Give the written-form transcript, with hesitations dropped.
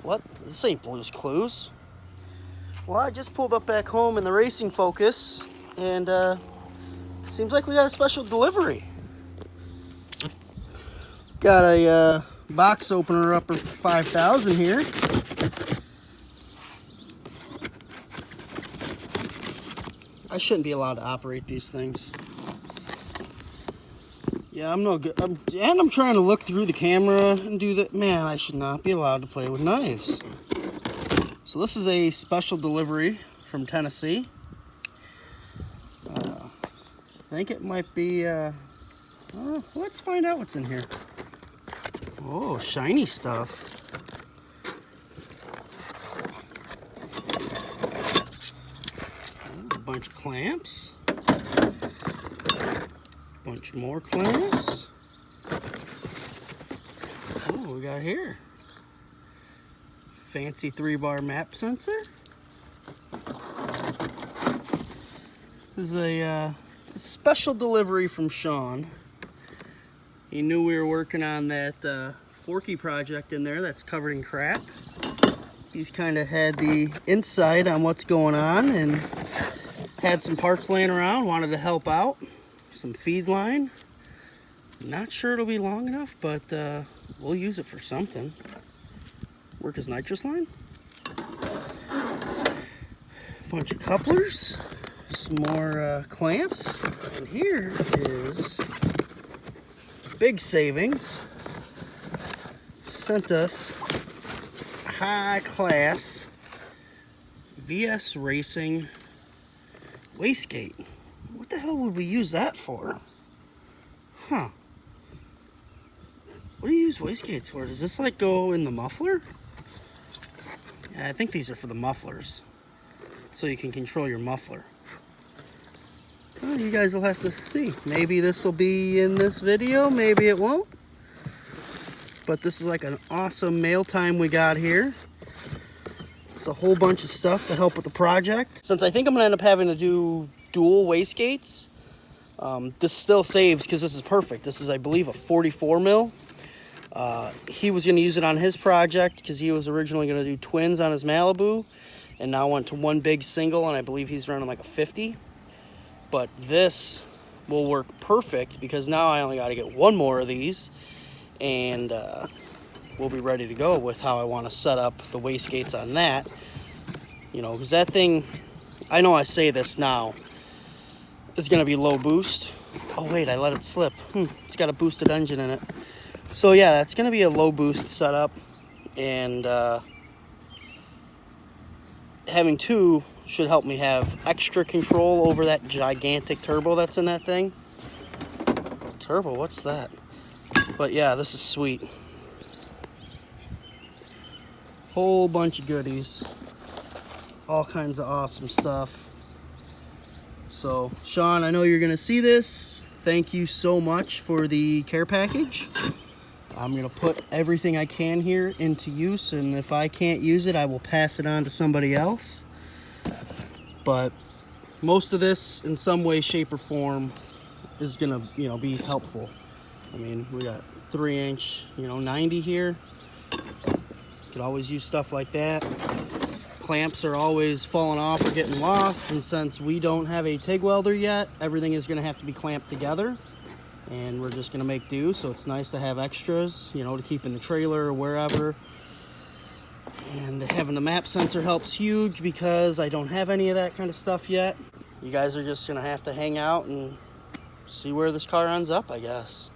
What? This ain't Blue's Clues. Well, I just pulled up back home in the racing Focus, and seems like we got a special delivery. Got a box opener upper for 5,000 here. I shouldn't be allowed to operate these things. Yeah, I'm no good. I'm trying to look through the camera and do that. Man, I should not be allowed to play with knives. So this is a special delivery from Tennessee. I think it might be, let's find out what's in here. Oh, shiny stuff. A bunch of clamps. Bunch more clamps. Oh, what we got here? Fancy 3-bar map sensor. This is a special delivery from Sean. He knew we were working on that FORKY project in there that's covered in crap. He's kind of had the insight on what's going on and had some parts laying around, wanted to help out. Some feed line. Not sure it'll be long enough, but we'll use it for something. Work as nitrous line. Bunch of couplers. Some more clamps. And here is big savings. Sent us high class VS Racing wastegate. What the hell would we use that for? Huh. What do you use wastegates for? Does this like go in the muffler? Yeah, I think these are for the mufflers. So you can control your muffler. Well, you guys will have to see. Maybe this will be in this video, maybe it won't. But this is like an awesome mail time we got here. It's a whole bunch of stuff to help with the project. Since I think I'm gonna end up having to do dual wastegates, this still saves because this is perfect. This is, I believe, a 44 mil. He was gonna use it on his project because he was originally gonna do twins on his Malibu, and now went to one big single, and I believe he's running like a 50. But this will work perfect because now I only got to get one more of these, and we'll be ready to go with how I want to set up the wastegates on that. You know, because that thing, I know I say this now, is going to be low boost. Oh wait, I let it slip. It's got a boosted engine in it. So yeah, that's going to be a low boost setup, and having two should help me have extra control over that gigantic turbo that's in that thing. Turbo, what's that? But yeah, this is sweet. Whole bunch of goodies. All kinds of awesome stuff. So, Sean, I know you're gonna see this. Thank you so much for the care package. I'm gonna put everything I can here into use, and if I can't use it, I will pass it on to somebody else. But most of this, in some way, shape, or form, is gonna, be helpful. I mean, we got 3-inch, 90 here. Could always use stuff like that. Clamps are always falling off or getting lost, and since we don't have a TIG welder yet, everything is gonna have to be clamped together, and we're just gonna make do. So it's nice to have extras, to keep in the trailer or wherever. And having the map sensor helps huge because I don't have any of that kind of stuff yet. You guys are just gonna have to hang out and see where this car ends up, I guess.